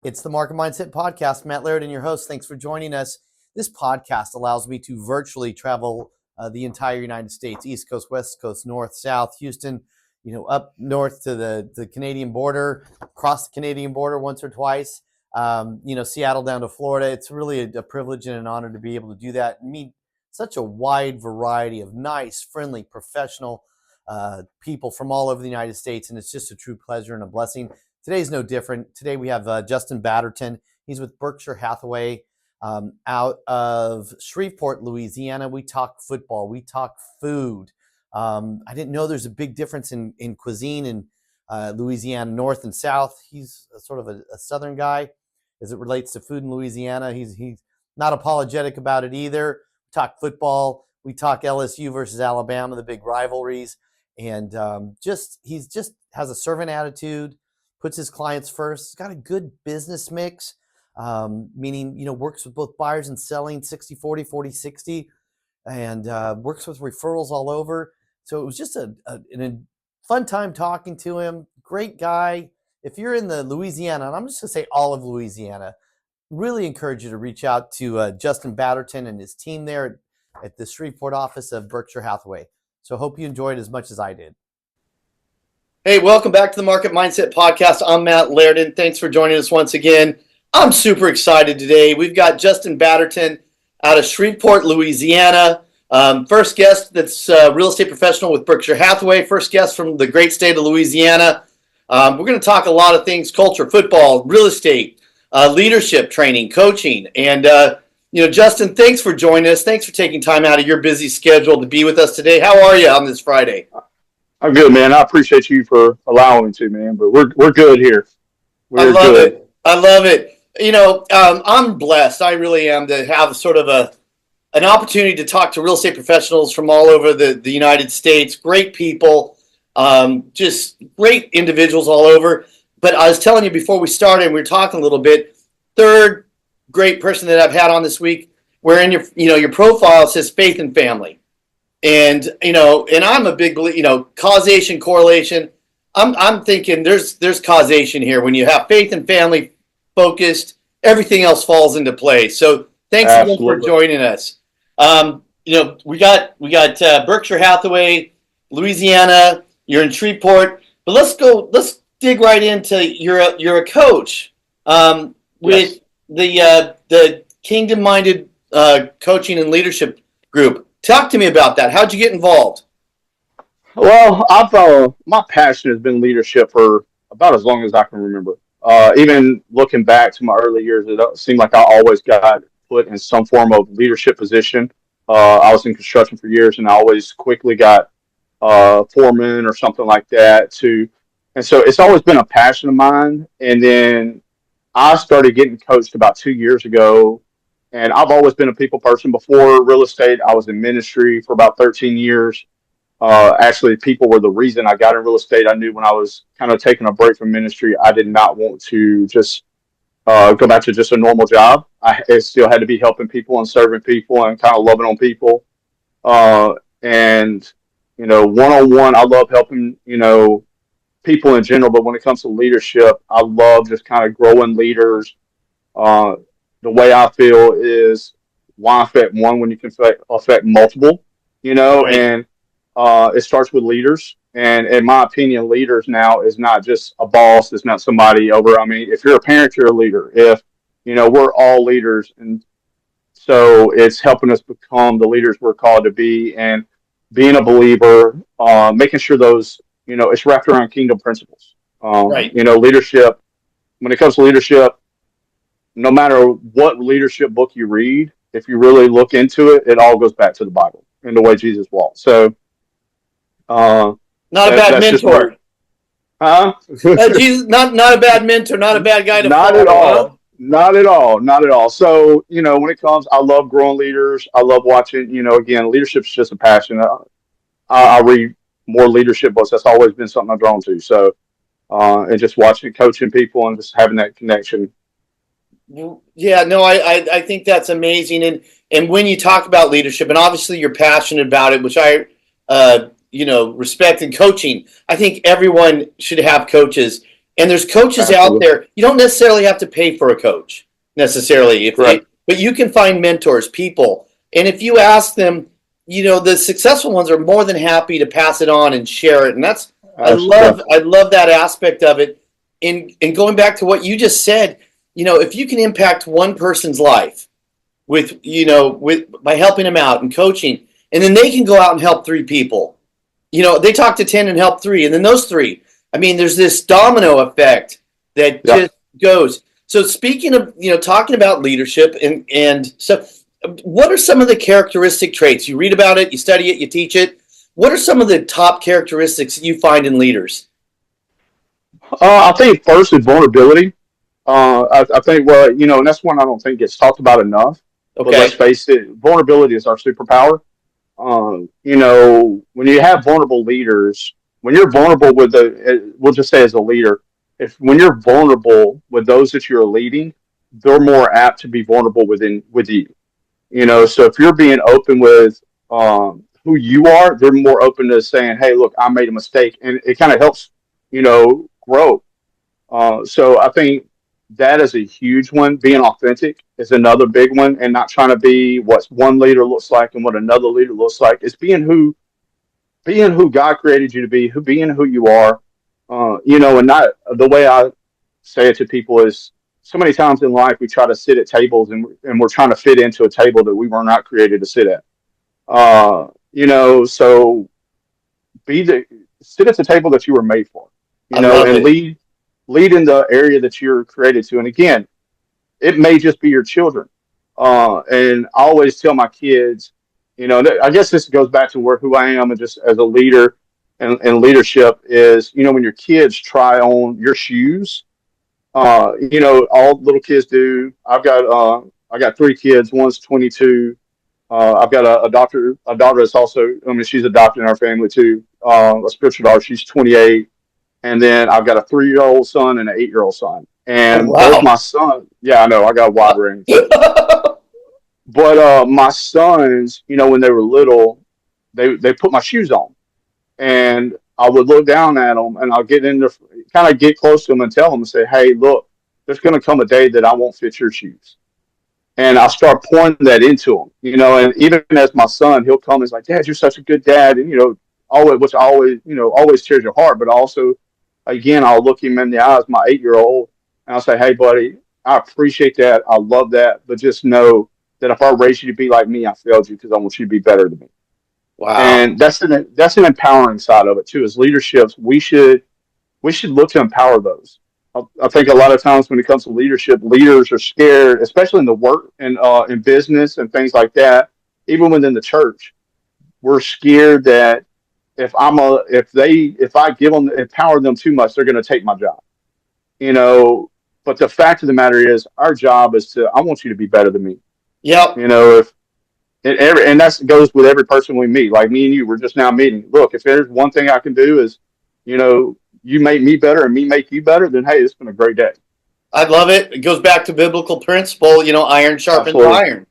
It's the Market Mindset Podcast. Matt Laird and your host. Thanks for joining us. This podcast allows me to virtually travel the entire United States, East Coast, West Coast, North, South, Houston, up north to the Canadian border, across the Canadian border once or twice, Seattle down to Florida. It's really a privilege and an honor to be able to do that and meet such a wide variety of nice, friendly, professional people from all over the United States. And it's just a true pleasure and a blessing. Today's no different. Today we have Justin Batterton. He's with Berkshire Hathaway out of Shreveport, Louisiana. We talk football. We talk food. I didn't know there's a big difference in cuisine in Louisiana, North and South. He's sort of a Southern guy as it relates to food in Louisiana. He's not apologetic about it either. We talk football. We talk LSU versus Alabama, the big rivalries. And he's just has a servant attitude, puts his clients first. He's got a good business mix, meaning, works with both buyers and selling 60-40, 40-60, and works with referrals all over. So it was just a fun time talking to him. Great guy. If you're in the Louisiana, and I'm just going to say all of Louisiana, really encourage you to reach out to Justin Batterton and his team there at the Shreveport office of Berkshire Hathaway. So hope you enjoyed as much as I did. Hey, welcome back to the Market Mindset Podcast. I'm Matt Laird. Thanks for joining us once again. I'm super excited today. We've got Justin Batterton out of Shreveport, Louisiana. First guest that's a real estate professional with Berkshire Hathaway. First guest from the great state of Louisiana. We're going to talk a lot of things: culture, football, real estate, leadership training, coaching. And, Justin, thanks for joining us. Thanks for taking time out of your busy schedule to be with us today. How are you on this Friday? I'm good, man. I appreciate you for allowing me to, man. But we're good here. I love it. I'm blessed. I really am to have sort of an opportunity to talk to real estate professionals from all over the United States. Great people, just great individuals all over. But I was telling you before we started, we were talking a little bit. Third great person that I've had on this week, where in your profile it says faith and family. And I'm a big believer, causation, correlation. I'm thinking there's causation here. When you have faith and family focused, everything else falls into place. So thanks again for joining us. We got Berkshire Hathaway, Louisiana. You're in Shreveport, but let's dig right into you're a coach with the Kingdom Minded Coaching and Leadership Group. Talk to me about that. How'd you get involved? Well, my passion has been leadership for about as long as I can remember. Even looking back to my early years, it seemed like I always got put in some form of leadership position. I was in construction for years, and I always quickly got foreman or something like that and so it's always been a passion of mine. And then I started getting coached about 2 years ago. And I've always been a people person. Before real estate, I was in ministry for about 13 years. Actually, people were the reason I got in real estate. I knew when I was kind of taking a break from ministry, I did not want to just go back to just a normal job. It still had to be helping people and serving people and kind of loving on people. And one-on-one, I love helping, people in general. But when it comes to leadership, I love just kind of growing leaders. The way I feel is, why affect one when you can affect multiple, Right. And it starts with leaders. And in my opinion, leaders now is not just a boss. It's not somebody over. I mean, if you're a parent, you're a leader. If, we're all leaders. And so it's helping us become the leaders we're called to be, and being a believer, making sure those, it's wrapped around kingdom principles. Right. Leadership, when it comes to leadership, no matter what leadership book you read, if you really look into it, it all goes back to the Bible and the way Jesus walked. So, not a bad mentor. Jesus, not a bad mentor, not a bad guy to not follow. At all. Huh? Not at all. So, when it comes, I love growing leaders. I love watching, again, leadership's just a passion. I read more leadership books. That's always been something I'm drawn to. So, and just watching, coaching people and just having that connection. Yeah, no, I think that's amazing. And when you talk about leadership, and obviously you're passionate about it, which I respect, and coaching, I think everyone should have coaches. And there's coaches out Absolutely. there. You don't necessarily have to pay for a coach necessarily, Correct. but you can find mentors, people. And if you ask them, the successful ones are more than happy to pass it on and share it. And that's Absolutely. I love that aspect of it. And going back to what you just said, if you can impact one person's life with by helping them out and coaching, and then they can go out and help 3 people. They talk to 10 and help 3, and then those 3. I mean, there's this domino effect that just goes. So speaking of, talking about leadership and so, what are some of the characteristic traits? You read about it, you study it, you teach it. What are some of the top characteristics that you find in leaders? I think first is vulnerability. I think, well, and that's one I don't think gets talked about enough. But let's Okay. face it, vulnerability is our superpower. When you have vulnerable leaders, when you're vulnerable with we'll just say as a leader, when you're vulnerable with those that you're leading, they're more apt to be vulnerable with you. So if you're being open with who you are, they're more open to saying, "Hey, look, I made a mistake," and it kind of helps, grow. So I think that is a huge one. Being authentic is another big one, and not trying to be what one leader looks like and what another leader looks like. It's being who God created you to be, being who you are. And not the way I say it to people is so many times in life we try to sit at tables and we're trying to fit into a table that we were not created to sit at. So sit at the table that you were made for. I love And it. lead in the area that you're created to. And again, it may just be your children. And I always tell my kids, I guess this goes back to who I am and just as a leader and leadership is, when your kids try on your shoes, all little kids do. I got 3 kids. One's 22. I've got a daughter that's also, I mean, she's adopted in our family too. A spiritual daughter. She's 28. And then I've got a 3-year-old son and an 8-year-old son. Oh, And both wow. my sons, yeah, I know, I got a wide range. But my sons, when they were little, they put my shoes on, and I would look down at them, and I'll kind of get close to them and tell them and say, "Hey, look, there's going to come a day that I won't fit your shoes." And I start pouring that into them, And even as my son, he'll come and he's like, "Dad, you're such a good dad," and always, which always tears your heart. But also, again, I'll look him in the eyes, my 8-year-old, and I'll say, "Hey, buddy, I appreciate that. I love that. But just know that if I raised you to be like me, I failed you because I want you to be better than me." Wow. And that's an empowering side of it too. As leaderships, we should look to empower those. I think a lot of times when it comes to leadership, leaders are scared, especially in the work and in business and things like that. Even within the church, we're scared that if I give them empower them too much, they're going to take my job. you know. But the fact of the matter is, our job is I want you to be better than me. Yep. If and that goes with every person we meet. Like me and you, we're just now meeting. Look, if there's one thing I can do is, you make me better and me make you better, then hey, it's been a great day. I love it. It goes back to biblical principle, iron sharpens Absolutely, iron.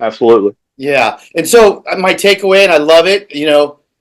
absolutely. Yeah. And so my takeaway, and I love it,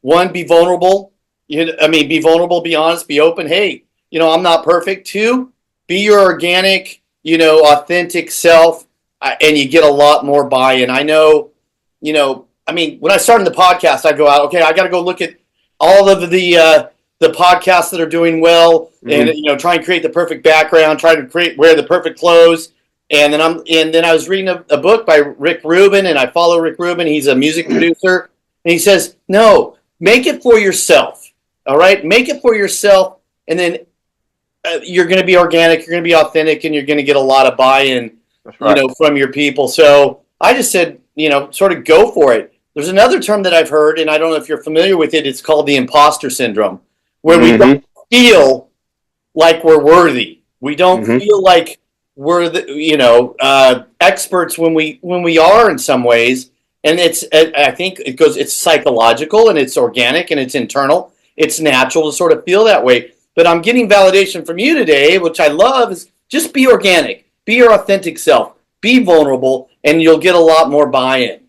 one, be vulnerable. Be vulnerable, be honest, be open. Hey, I'm not perfect. 2, be your organic, authentic self, and you get a lot more buy-in. I know, when I started the podcast, I go out, okay, I got to go look at all of the podcasts that are doing well, and Hmm. try and create the perfect background, try to wear the perfect clothes. And then I was reading a book by Rick Rubin, and I follow Rick Rubin. He's a music producer, and he says, "No, make it for yourself. All right, make it for yourself, and then you're going to be organic, you're going to be authentic, and you're going to get a lot of buy-in, That's right. from your people." So I just said, sort of go for it. There's another term that I've heard, and I don't know if you're familiar with it. It's called the imposter syndrome, where we don't Hmm. feel like we're worthy. We don't Hmm. feel like we're the experts when we are in some ways. And I think it's psychological and it's organic and it's internal. It's natural to sort of feel that way. But I'm getting validation from you today, which I love, is just be organic, be your authentic self, be vulnerable, and you'll get a lot more buy-in.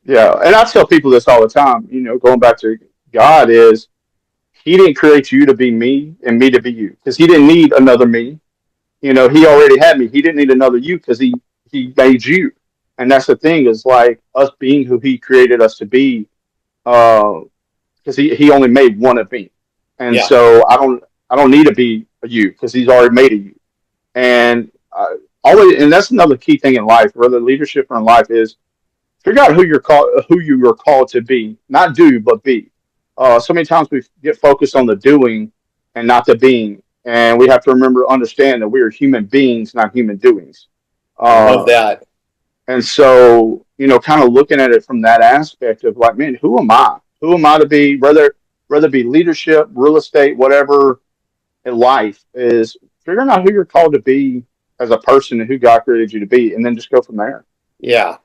Yeah, and I tell people this all the time. Going back to God is he didn't create you to be me and me to be you, because he didn't need another me. He already had me. He didn't need another you, because he made you. And that's the thing, is like us being who he created us to be, because he only made one of me. And Yeah. so I don't need to be a you, because he's already made a you. And always, and that's another key thing in life, whether leadership or in life, is figure out who you are called to be, not do, but be. So many times we get focused on the doing and not the being, and we have to remember, understand that we are human beings, not human doings. I love Uh, that. and so, kind of looking at it from that aspect of like, man, who am I? Who am I to be? Whether it be leadership, real estate, whatever in life, is figuring out who you're called to be as a person and who God created you to be, and then just go from there. Yeah.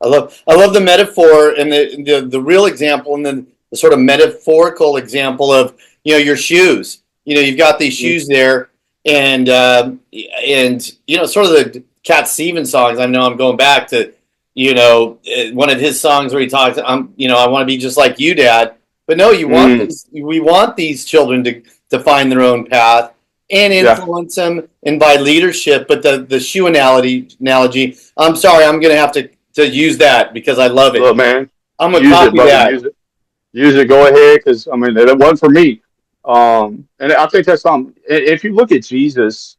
I love the metaphor and the real example, and then the sort of metaphorical example of, your shoes. You've got these shoes there, and sort of the Cat Stevens songs. I know I'm going back to, one of his songs where he talks, I want to be just like you, Dad. But no, Mm, we want these children to find their own path and yeah. influence them, and by leadership. But the shoe analogy, I'm sorry, I'm going to have to use that because I love it. Look, man, I'm going to use it, copy brother. that. Use it. Go ahead, because I mean, it wasn't for me. And I think that's something. If you look at Jesus,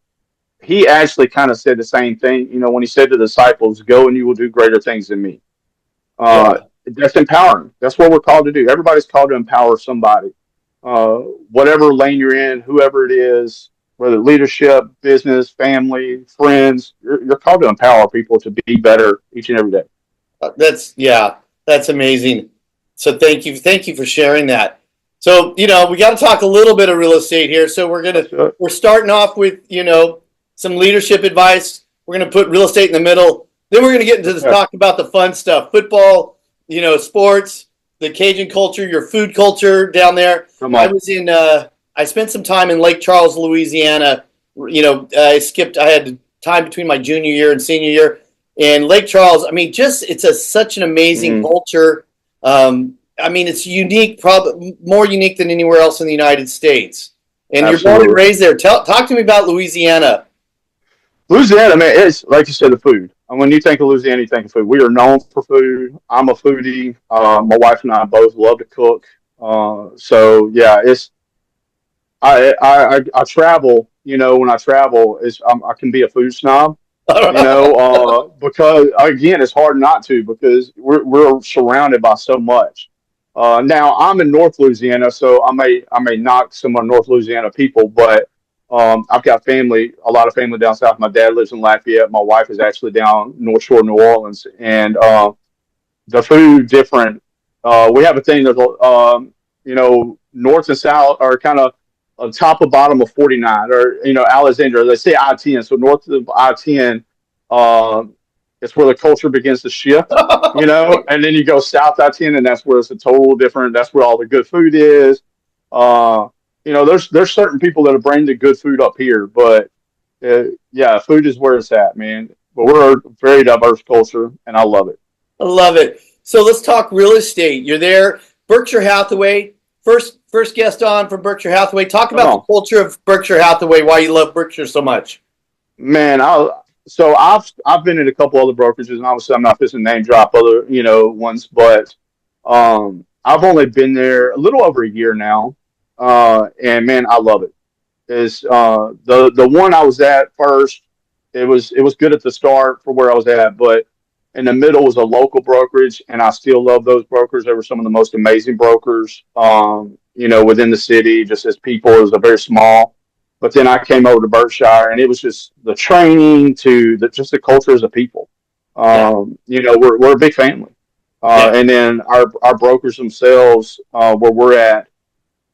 he actually kind of said the same thing. When he said to the disciples, "Go and you will do greater things than me." Uh, Yeah. that's empowering. That's what we're called to do. Everybody's called to empower somebody. Uh, Whatever lane you're in, whoever it is, whether leadership, business, family, friends, you're called to empower people to be better each and every day. That's amazing. So thank you for sharing that. So we got to talk a little bit of real estate here. So That's it. we're starting off with some leadership advice. We're gonna put real estate in the middle. Then we're gonna get into this Okay. talk about the fun stuff, football, sports, the Cajun culture, your food culture down there. Come I on. was in. I spent some time in Lake Charles, Louisiana. I had time between my junior year and senior year. And Lake Charles, I mean, just such an amazing Mm, culture. I mean, it's unique, probably more unique than anywhere else in the United States. And you're born and absolutely. raised there. Talk to me about Louisiana. Louisiana, man, it's like you said, the food. And when you think of Louisiana, you think of food. We are known for food. I'm a foodie. My wife and I both love to cook. So yeah, I travel. When I travel, I can be a food snob. Because again, it's hard not to, because we're surrounded by so much. Now I'm in North Louisiana, so I may knock some of North Louisiana people, but I've got a lot of family down south. My dad lives in Lafayette. My wife is actually down North Shore, New Orleans, and the food different. We have a thing that north and south are kind of on top and bottom of 49, or Alexandria. They say I-10, so north of I-10, uh, it's where the culture begins to shift. And then you go south I-10, and that's where it's a total different. That's where all the good food is. Uh, there's certain people that bring the good food up here, but yeah, food is where it's at, man. But we're a very diverse culture, and I love it. I love it. So let's talk real estate. You're there, Berkshire Hathaway. First guest on from Berkshire Hathaway. Talk Come about the on. culture of Berkshire Hathaway. Why you love Berkshire so much. Man, I've been in a couple other brokerages, and obviously I'm not just to name drop other ones, but I've only been there a little over a year now, and man, I love it. Is the one I was at first? It was good at the start for where I was at, but in the middle was a local brokerage, and I still love those brokers. They were some of the most amazing brokers, within the city. Just as people, it was a very small. But then I came over to Berkshire, and it was just the training to just the culture as a people. Yeah, We're a big family, yeah, and then our brokers themselves, where we're at,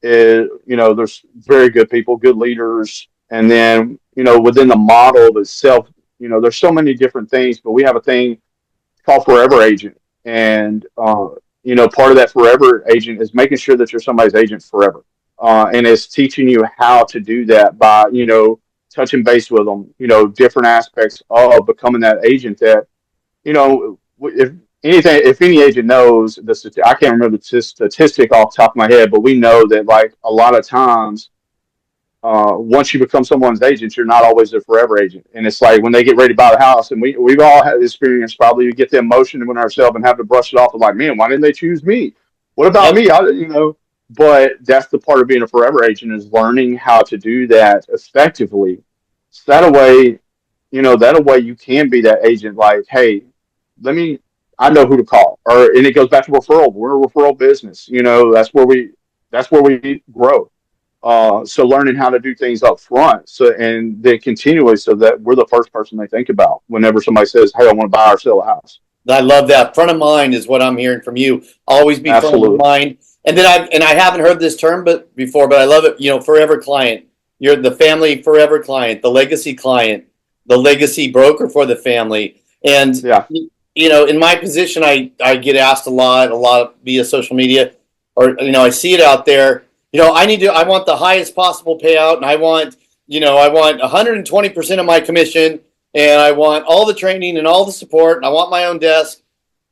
is there's very good people, good leaders, and then within the model itself, there's so many different things, but we have a thing called Forever Agent, and part of that Forever Agent is making sure that you're somebody's agent forever, and it's teaching you how to do that by touching base with them, different aspects of becoming that agent that if anything, if any agent knows I can't remember the statistic off the top of my head, but we know that like a lot of times, once you become someone's agent, you're not always a forever agent. And it's like when they get ready to buy the house, and we've all had experience probably, you get the emotion in ourselves and have to brush it off of like, man, why didn't they choose me? What about Yep. me? But that's the part of being a forever agent, is learning how to do that effectively. So that way, that way you can be that agent like, hey, let me, I know who to call. And it goes back to referral. We're a referral business. That's where we grow. So learning how to do things up front, and then continually, so that we're the first person they think about whenever somebody says, "Hey, I want to buy or sell a house." I love that. Front of mind is what I'm hearing from you. Always be front of Absolutely. mind. And then I haven't heard this term before, but I love it. Forever client. You're the family forever client, the legacy client, the legacy broker for the family. And Yeah. in my position, I get asked a lot via social media, or I see it out there. I want the highest possible payout, and I want 120% of my commission, and I want all the training and all the support, and I want my own desk.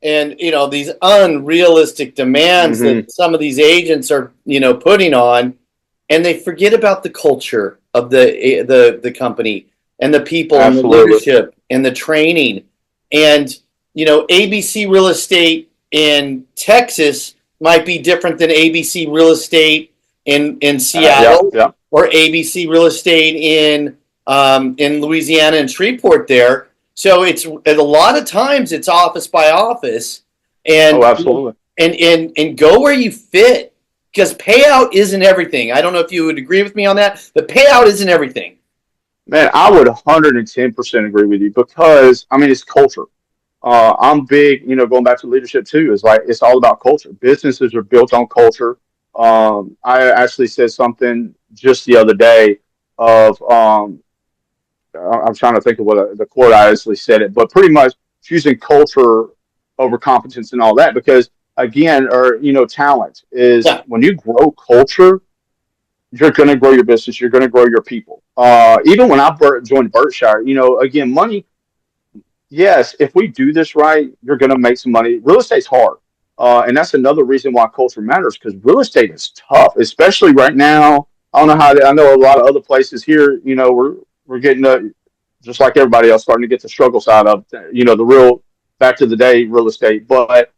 And these unrealistic demands Hmm. that some of these agents are putting on, and they forget about the culture of the company, and the people, and the Absolutely. leadership, and the training. And ABC real estate in Texas might be different than ABC real estate in Yeah. Seattle, Yeah. or ABC real estate in Louisiana and Shreveport there. So it's a lot of times it's office by office, Oh, and absolutely. and go where you fit, because payout isn't everything. I don't know if you would agree with me on that, but payout isn't everything. Man, I would 110% agree with you, because I mean it's culture. I'm big, going back to leadership too. Is like it's all about culture. Businesses are built on culture. I actually said something just the other day of I'm trying to think of the quote I actually said it, but pretty much choosing culture over competence and all that, because again, or talent is Yeah, when you grow culture, you're going to grow your business, you're going to grow your people. Even when joined Berkshire, again, money. Yes, if we do this right, you're going to make some money. Real estate's hard. And that's another reason why culture matters, because real estate is tough, especially right now. I don't know I know a lot of other places here, we're getting just like everybody else, starting to get the struggle side of, the real back to the day real estate. But,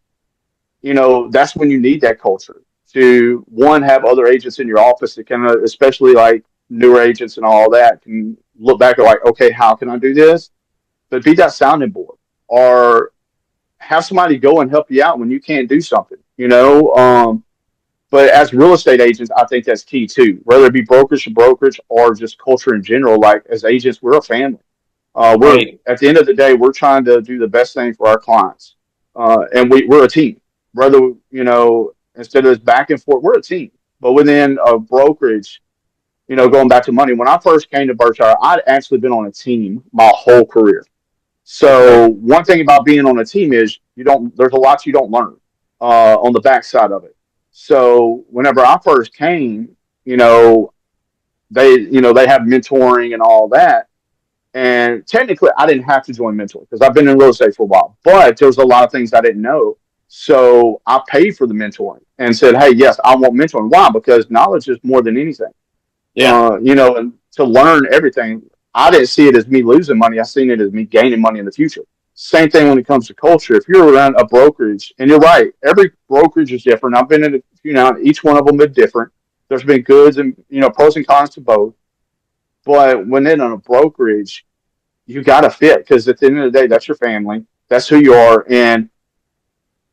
that's when you need that culture to, one, have other agents in your office that can, especially like newer agents and all that, can look back at like, okay, how can I do this? But be that sounding board, or have somebody go and help you out when you can't do something. But as real estate agents, I think that's key too. Whether it be brokerage or just culture in general, like as agents, we're a family. We're right. At the end of the day, we're trying to do the best thing for our clients, and we're a team. Whether instead of this back and forth, we're a team. But within a brokerage, going back to money, when I first came to Berkshire, I'd actually been on a team my whole career. Okay. So one thing about being on a team is there's a lot you don't learn on the backside of it. So whenever I first came, you know, they have mentoring and all that. And technically I didn't have to join mentoring because I've been in real estate for a while, but there was a lot of things I didn't know. So I paid for the mentoring and said, hey, yes, I want mentoring. Why? Because knowledge is more than anything. Yeah. And to learn everything. I didn't see it as me losing money. I seen it as me gaining money in the future. Same thing when it comes to culture. If you're around a brokerage, and you're right, every brokerage is different. I've been in a few now, each one of them is different. There's been goods and pros and cons to both. But when in a brokerage, you got to fit, because at the end of the day, that's your family. That's who you are, and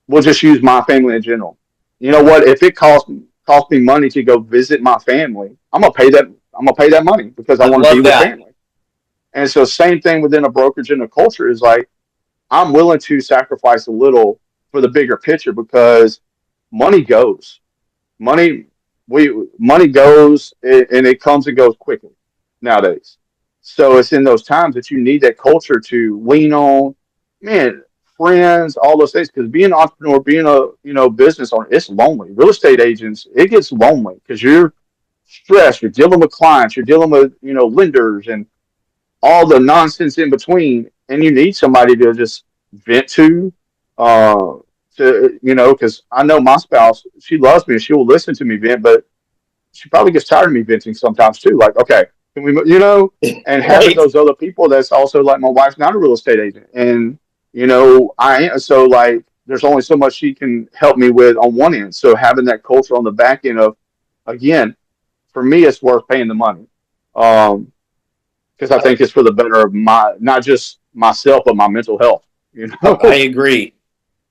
we'll just use my family in general. You know what? If it costs me money to go visit my family, I'm gonna pay that. I'm gonna pay that money because I I want to be love with that. family. And so, same thing within a brokerage and a culture is like, I'm willing to sacrifice a little for the bigger picture, because money goes. Money money goes, and it comes and goes quickly nowadays. So it's in those times that you need that culture to lean on, man, friends, all those things. Because being an entrepreneur, being a business owner, it's lonely. Real estate agents, it gets lonely because you're stressed. You're dealing with clients. You're dealing with lenders and all the nonsense in between, and you need somebody to just vent to, uh, to, because I know my spouse, she loves me and she will listen to me vent, but she probably gets tired of me venting sometimes too. Like, okay, can we, and having Right. those other people that's also like my wife's not a real estate agent. And, I am, so like, there's only so much she can help me with on one end. So having that culture on the back end of, again, for me, it's worth paying the money. Because I think it's for the better of not just myself, but my mental health, you I know? agree.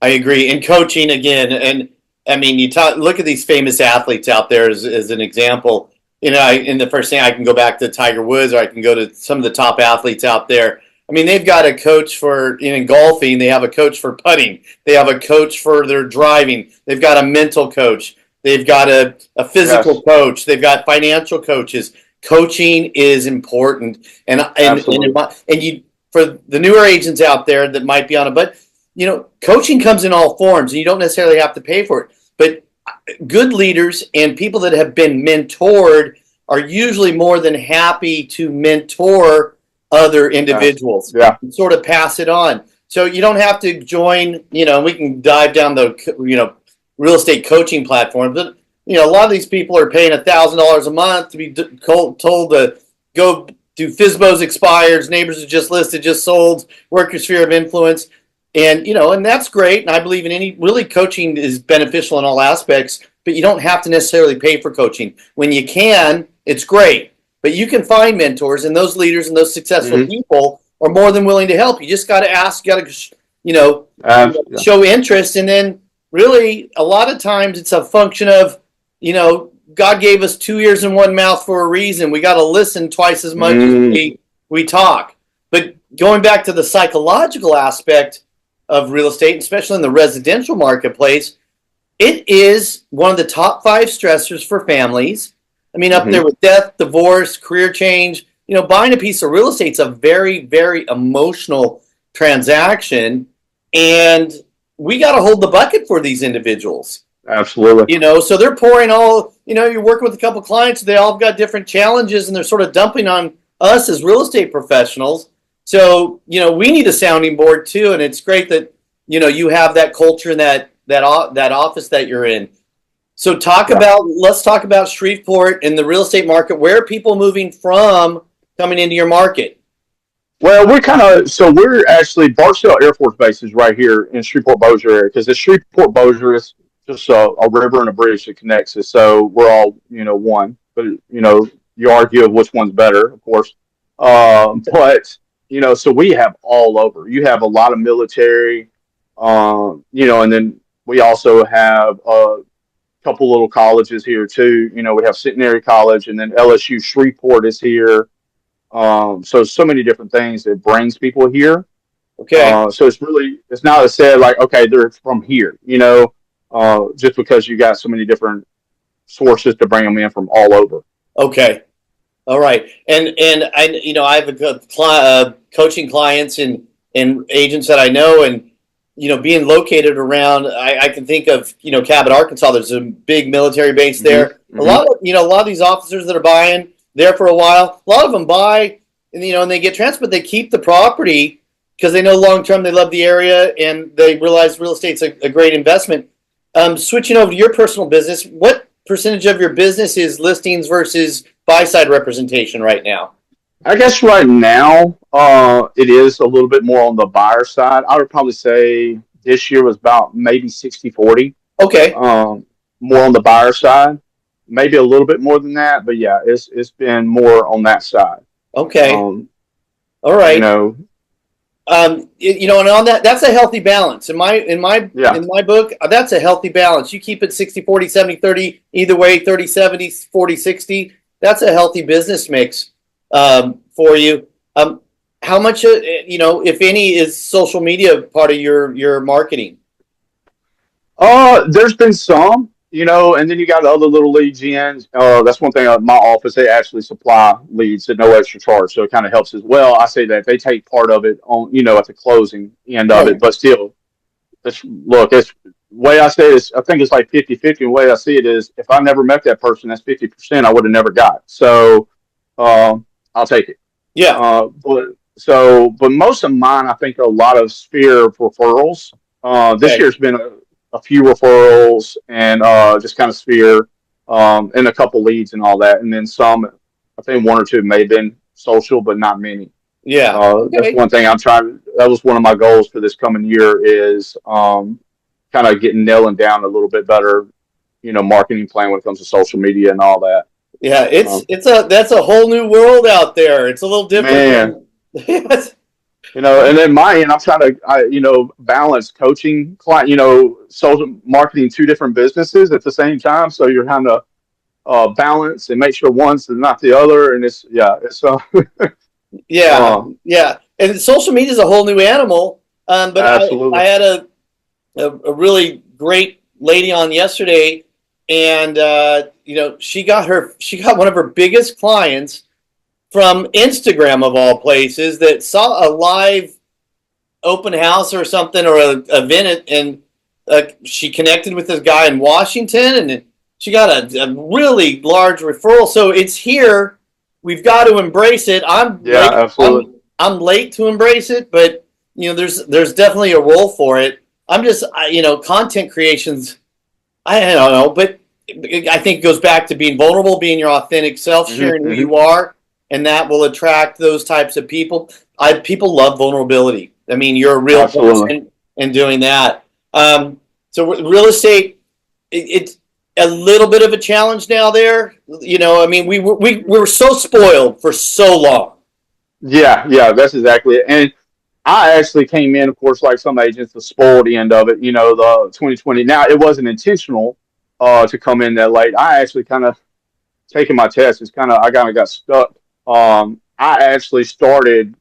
I agree. And coaching again, and I mean, look at these famous athletes out there as an example. In the first thing I can go back to Tiger Woods, or I can go to some of the top athletes out there. I mean, they've got a coach for in golfing. They have a coach for putting. They have a coach for their driving. They've got a mental coach. They've got a physical Yes, coach. They've got financial coaches. Coaching is important, absolutely. and you for the newer agents out there that might be on it, but coaching comes in all forms, and you don't necessarily have to pay for it. But good leaders and people that have been mentored are usually more than happy to mentor other Yes. individuals Yeah. and sort of pass it on. So you don't have to join, we can dive down the, real estate coaching platform. But, a lot of these people are paying $1,000 a month to be told to go do FSBOs expires, neighbors are just listed, just sold, work your sphere of influence. And and that's great. And I believe in any really coaching is beneficial in all aspects, but you don't have to necessarily pay for coaching. When you can, it's great. But you can find mentors, and those leaders and those successful Hmm. people are more than willing to help. You just got to ask, you got to Yeah. show interest, and then really a lot of times it's a function of God gave us two ears and one mouth for a reason. We got to listen twice as much as Mm, we talk. But going back to the psychological aspect of real estate, especially in the residential marketplace, it is one of the top five stressors for families. I mean, up there hmm. with death, divorce, career change. Buying a piece of real estate is a very, very emotional transaction, and we got to hold the bucket for these individuals. Absolutely. So they're pouring all. You're working with a couple clients. They all got different challenges, and they're sort of dumping on us as real estate professionals. So we need a sounding board too, and it's great that you have that culture and that office that you're in. So Yeah. let's talk about Shreveport and the real estate market. Where are people moving from coming into your market? Well, we're actually Barksdale Air Force Base is right here in Shreveport Bossier area because the Shreveport Bossier is just a river and a bridge that connects us. So we're all one, but you argue of which one's better, of course. But so we have all over. You have a lot of military, and then we also have a couple little colleges here too. We have Centenary College, and then LSU Shreveport is here. So many different things that brings people here. Okay. So it's not said like, okay, they're from here, just because you got so many different sources to bring them in from all over. Okay. All right. And I have coaching clients and agents that I know, and being located around, I can think of Cabot, Arkansas. There's a big military base Hmm. there. Hmm. A lot of these officers that are buying there for a while, a lot of them buy and they get transferred. They keep the property because they know long term they love the area and they realize real estate's a great investment. Switching over to your personal business, what percentage of your business is listings versus buy side representation right now? I guess right now, it is a little bit more on the buyer side. I would probably say this year was about maybe 60-40, Okay. more on the buyer side, maybe a little bit more than that, but yeah, it's been more on that side. Okay. Um, All you right. know, And on that's a healthy balance in yeah, my book. That's a healthy balance. You keep it 60-40, 70-30, either way, 30-70, 40-60. That's a healthy business mix for you. How much, if any, is social media part of your marketing? there's been some, and then you got other little lead gens. That's one thing. My office, they actually supply leads at no extra charge, so it kind of helps as well. I say that they take part of it on, at the closing end of Right. it, but still, it's the way I say it is, I think it's like 50-50. The way I see it is, if I never met that person, that's 50% I would have never got. So, I'll take it. Yeah. But most of mine, I think, are a lot of sphere of referrals. This Okay. year's been a few referrals and just kind of sphere and a couple leads and all that. And then some, I think one or two may have been social, but not many. Yeah. That's Okay. one thing I'm trying. That was one of my goals for this coming year is kind of getting nailing down a little bit better, marketing plan when it comes to social media and all that. Yeah, Um, that's a whole new world out there. It's a little different man, than and then my end, I'm trying to, balance coaching, client, social marketing, two different businesses at the same time. So you're trying to balance and make sure one's not the other. And it's yeah, uh, yeah. And social media is a whole new animal. But I absolutely. had a really great lady on yesterday, and she got one of her biggest clients from Instagram of all places that saw a live open house or something or a event, and she connected with this guy in Washington, and she got a really large referral. So it's here. We've got to embrace it. I'm Yeah, late. absolutely. I'm late to embrace it, but there's definitely a role for it. I'm just content creations. I don't know, but I think it goes back to being vulnerable, being your authentic self, Hmm. sharing who Hmm. you are, and that will attract those types of people. People love vulnerability. I mean, you're a real Absolutely. person in doing that. So real estate, it's a little bit of a challenge now. There, I mean, we were so spoiled for so long. Yeah, yeah, that's exactly it. And I actually came in, of course, like some agents, the spoiled end of it, the 2020. Now, it wasn't intentional to come in that late. I actually kind of taking my test. I kind of got stuck. I actually started,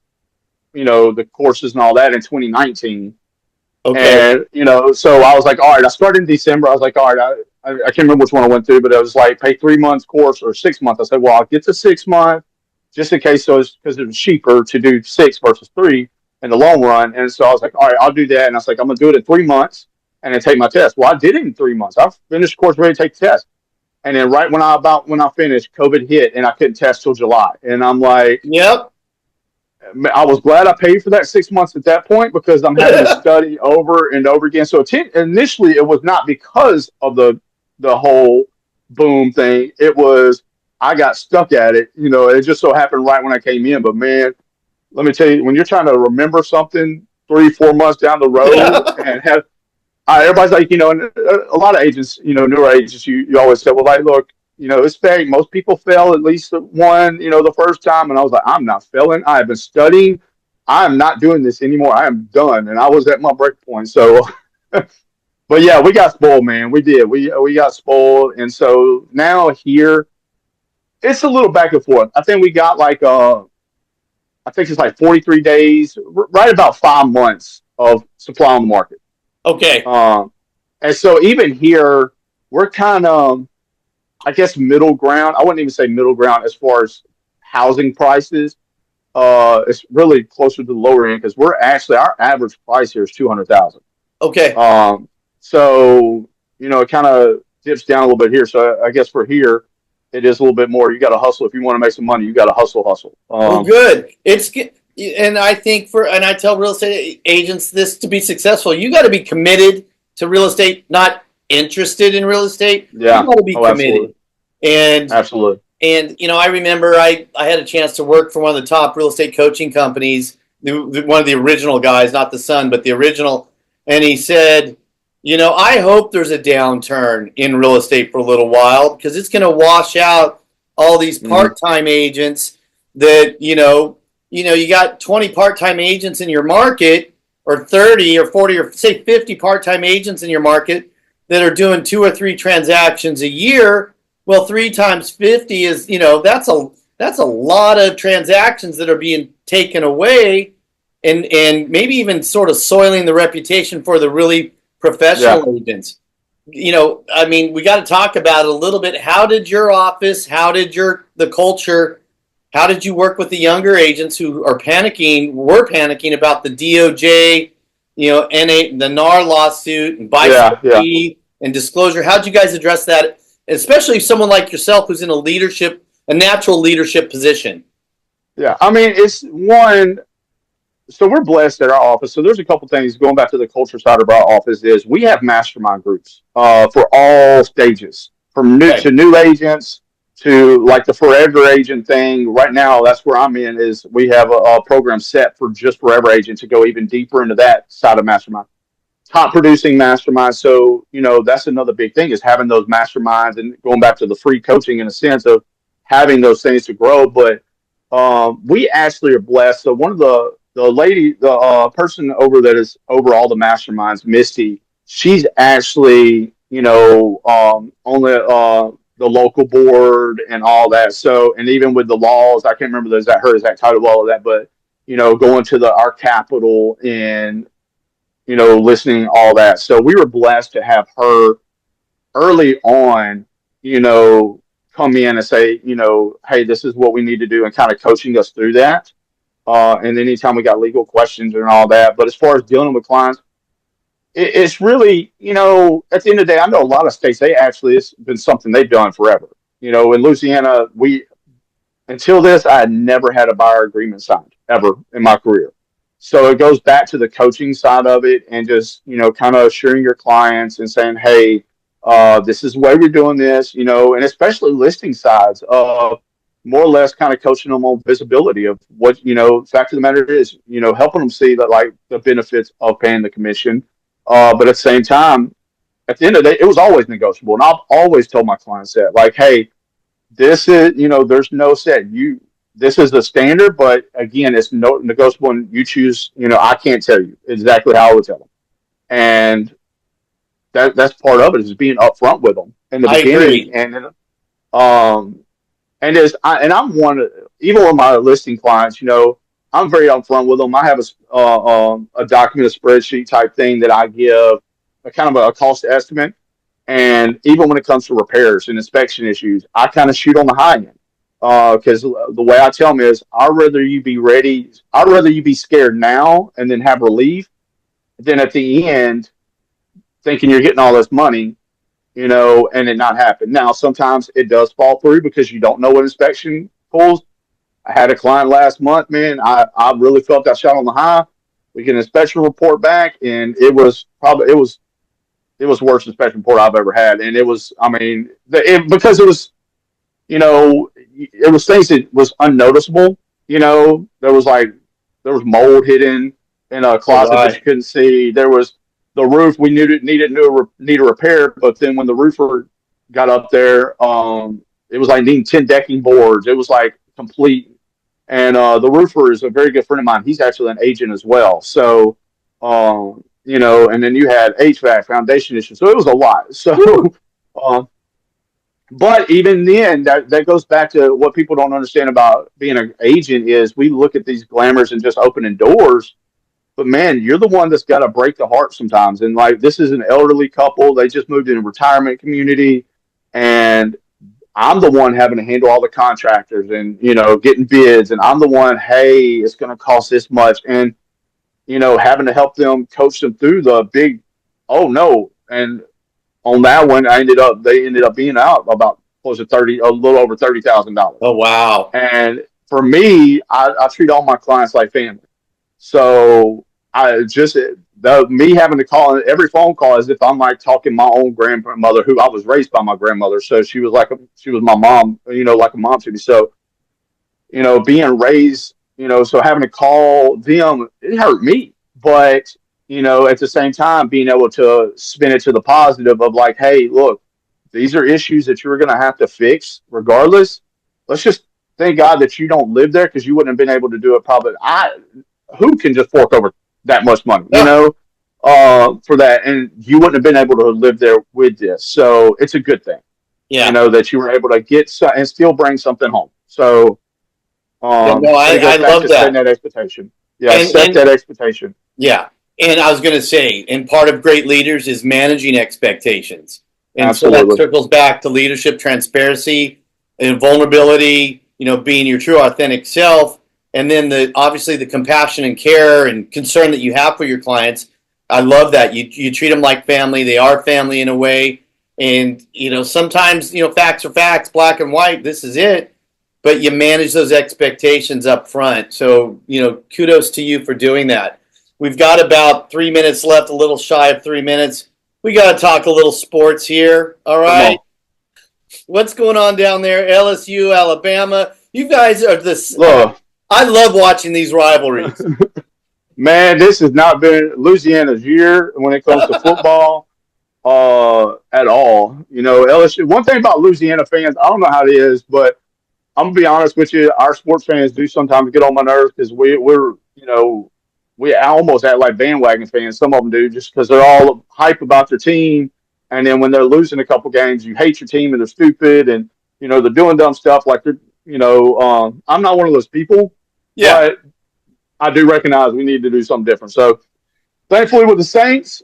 the courses and all that in 2019. Okay. And, so I was like, all right, I started in December. I was like, all right, I can't remember which one I went through, but it was like pay 3 months course or 6 months. I said, well, I'll get to 6 months just in case, so because it was cheaper to do six versus three in the long run. And so I was like, all right, I'll do that. And I was like, I'm going to do it in 3 months and then take my test. Well, I did it in 3 months. I finished the course ready to take the test. And then right when I finished, COVID hit and I couldn't test till July. And I'm like, Yep. I was glad I paid for that 6 months at that point because I'm having to study over and over again. So initially, it was not because of the whole boom thing. It was I got stuck at it. It just so happened right when I came in. But man, let me tell you, when you're trying to remember something 3, 4 months down the road Yeah. and have everybody's like, and a lot of agents, newer agents, you always say, well, like, look, it's fake. Most people fail at least one, the first time. And I was like, I'm not failing. I have been studying. I am not doing this anymore. I am done. And I was at my break point. So, but yeah, we got spoiled, man. We did. We got spoiled. And so now here, it's a little back and forth. I think we got like, I think it's like 43 days, right about 5 months of supply on the market. Okay. Um, and so even here, we're kind of, I guess, middle ground. I wouldn't even say middle ground as far as housing prices. It's really closer to the lower end because we're actually our average price here is 200,000. Okay. Um, so it kind of dips down a little bit here. So I guess for here, it is a little bit more. You got to hustle if you want to make some money. You got to hustle. Well, good. And I think and I tell real estate agents this to be successful, you got to be committed to real estate, not interested in real estate. You Yeah. got to be Oh, committed. absolutely, And absolutely. I remember I had a chance to work for one of the top real estate coaching companies, one of the original guys, not the son, but the original. And he said, I hope there's a downturn in real estate for a little while because it's going to wash out all these Hmm. part-time agents that, you got 20 part-time agents in your market or 30 or 40 or say 50 part-time agents in your market that are doing 2 or 3 transactions a year. Well, 3 times 50 is, that's a lot of transactions that are being taken away, and maybe even sort of soiling the reputation for the really Yeah. professional agents. I mean, we got to talk about it a little bit. How did your office, how did the culture, how did you work with the younger agents who were panicking about the DOJ, the NAR lawsuit and Yeah. Yeah. BIC and disclosure? How did you guys address that, especially someone like yourself who's in a natural leadership position? Yeah. I mean, it's one. so we're blessed at our office. So there's a couple things going back to the culture side of our office is we have mastermind groups for all stages, from Okay. new agents to like the forever agent thing. Right now, that's where I'm in. Is we have a program set for just forever agent to go even deeper into that side of mastermind, top producing mastermind. So that's another big thing is having those masterminds and going back to the free coaching in a sense of having those things to grow. But we actually are blessed. So one of the person over that is over all the masterminds, Misty, she's actually on the local board and all that. So and even with the laws, I can't remember the exact title of all of that, but going to the our capital and listening all that. So we were blessed to have her early on, you know, come in and say, hey, this is what we need to do, and kind of coaching us through that. And anytime we got legal questions and all that. But as far as dealing with clients, it's really, at the end of the day, I know a lot of states, it's been something they've done forever. In Louisiana, until this, I had never had a buyer agreement signed ever in my career. So it goes back to the coaching side of it and just, kind of assuring your clients and saying, hey, this is the way we're doing this, and especially listing sides, more or less kind of coaching them on visibility of what, the fact of the matter is, helping them see that like the benefits of paying the commission. But at the same time, at the end of the day, it was always negotiable. And I've always told my clients that, like, hey, this is, there's no set. This is the standard, but again, it's no negotiable, and you choose. I can't tell you exactly how I would tell them, and that's part of it is being upfront with them in the I beginning, agree. and um, I'm one even with my listing clients, I'm very upfront with them. I have a document, a spreadsheet type thing that I give a kind of a cost estimate. And even when it comes to repairs and inspection issues, I kind of shoot on the high end because the way I tell them is, I'd rather you be ready. I'd rather you be scared now and then have relief than at the end thinking you're getting all this money, and it not happen. Now, sometimes it does fall through because you don't know what inspection pulls. I had a client last month, man. I really felt that shot on the high. We get an inspection report back, and it was the worst inspection report I've ever had. And it was, I mean, because it was, it was things that was unnoticeable. There was mold hidden in a Oh, closet that you right. couldn't see. There was the roof we knew it need a repair, but then when the roofer got up there, it was like needing 10 decking boards. It was like complete. And the roofer is a very good friend of mine. He's actually an agent as well. So, and then you had HVAC foundation issues. So it was a lot. So, um, but even then, that goes back to what people don't understand about being an agent is we look at these glamours and just opening doors. But man, you're the one that's got to break the heart sometimes. And like, this is an elderly couple. They just moved in a retirement community, and I'm the one having to handle all the contractors and, getting bids. And I'm the one, hey, it's going to cost this much. And, having to help them coach them through the big, oh no. And on that one, they ended up being out about close to a little over $30,000. Oh, wow. And for me, I treat all my clients like family. So me having to call every phone call as if I'm like talking my own grandmother, who I was raised by my grandmother. So she was my mom, like a mom to me. So, being raised, so having to call them, it hurt me. But, at the same time, being able to spin it to the positive of like, hey, look, these are issues that you're going to have to fix regardless. Let's just thank God that you don't live there because you wouldn't have been able to do it. Probably, who can just fork over that much money, Yeah. for that, and you wouldn't have been able to live there with this. So it's a good thing, Yeah. that you were able to and still bring something home. So, Yeah. No, but it I goes back love to setting that. that expectation. Yeah, set And that expectation. yeah. And I was going to say, and part of great leaders is managing expectations. And so that Absolutely. circles back to leadership, transparency, and vulnerability, being your true authentic self. And then obviously the compassion and care and concern that you have for your clients. I love that. You treat them like family. They are family in a way. And, sometimes, facts are facts, black and white. This is it. but you manage those expectations up front. So, kudos to you for doing that. We've got about 3 minutes left, a little shy of 3 minutes. We got to talk a little sports here. All right. What's going on down there? LSU, Alabama. You guys are this. I love watching these rivalries. Man, this has not been Louisiana's year when it comes to football at all. LSU. One thing about Louisiana fans, I don't know how it is, but I'm gonna be honest with you. Our sports fans do sometimes get on my nerves because we almost act like bandwagon fans. Some of them do just because they're all hype about their team, and then when they're losing a couple games, you hate your team and they're stupid and they're doing dumb stuff like they're. I'm not one of those people. Yeah. But I do recognize we need to do something different. So, thankfully, with the Saints,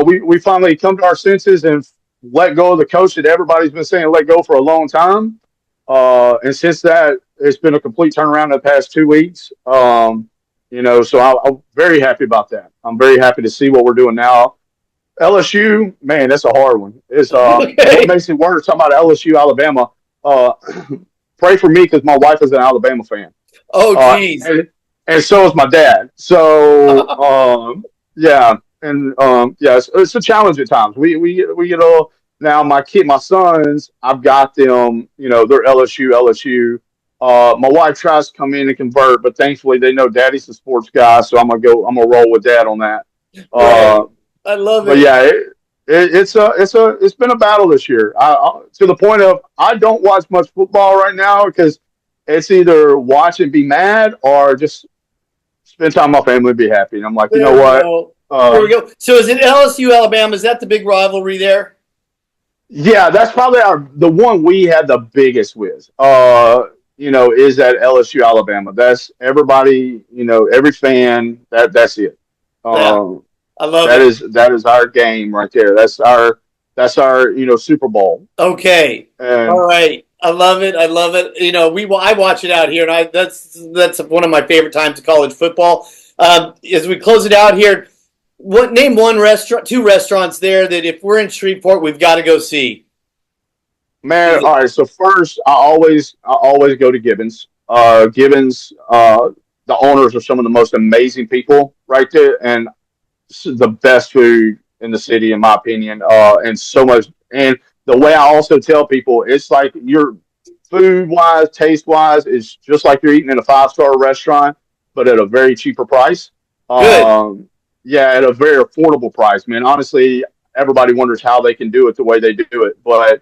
we finally come to our senses and let go of the coach that everybody's been saying let go for a long time. And since that, it's been a complete turnaround in the past 2 weeks. So I'm very happy about that. I'm very happy to see what we're doing now. LSU, man, that's a hard one. It's what makes it worse. Talking about LSU, Alabama. Pray for me because my wife is an Alabama fan. Oh, geez. And so is my dad. So, yeah. And, it's a challenge at times. We get all, now my sons, I've got them, they're LSU. My wife tries to come in and convert, but thankfully they know daddy's a sports guy. So I'm going to roll with dad on that. Right. I love it. But yeah, it's been a battle this year. To the point of, I don't watch much football right now because it's either watch and be mad or just spend time with my family and be happy. And I'm like, you know what? There we go. So is it LSU, Alabama? Is that the big rivalry there? Yeah, that's probably the one we had the biggest with. Is that LSU, Alabama. That's everybody, every fan, that's it. I love it. That is our game right there. That's our Super Bowl. Okay. All right. I love it. I watch it out here, and that's one of my favorite times of college football. As we close it out here, name two restaurants there that if we're in Shreveport, we've got to go see. Man, all right. So first, I always go to Gibbons. Gibbons, the owners are some of the most amazing people right there, and the best food in the city, in my opinion. And so much. And the way I also tell people, it's like your food-wise, taste-wise, is just like you're eating in a 5-star restaurant, but at a very cheaper price. Good. Yeah, at a very affordable price. Man, honestly, everybody wonders how they can do it the way they do it, but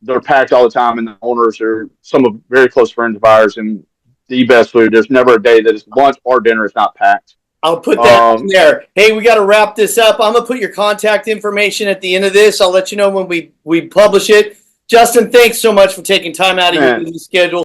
they're packed all the time, and the owners are some of very close friends of ours, and the best food. There's never a day that is lunch or dinner is not packed. I'll put that in there. Hey, we got to wrap this up. I'm going to put your contact information at the end of this. I'll let you know when we publish it. Justin, thanks so much for taking time out of your busy schedule.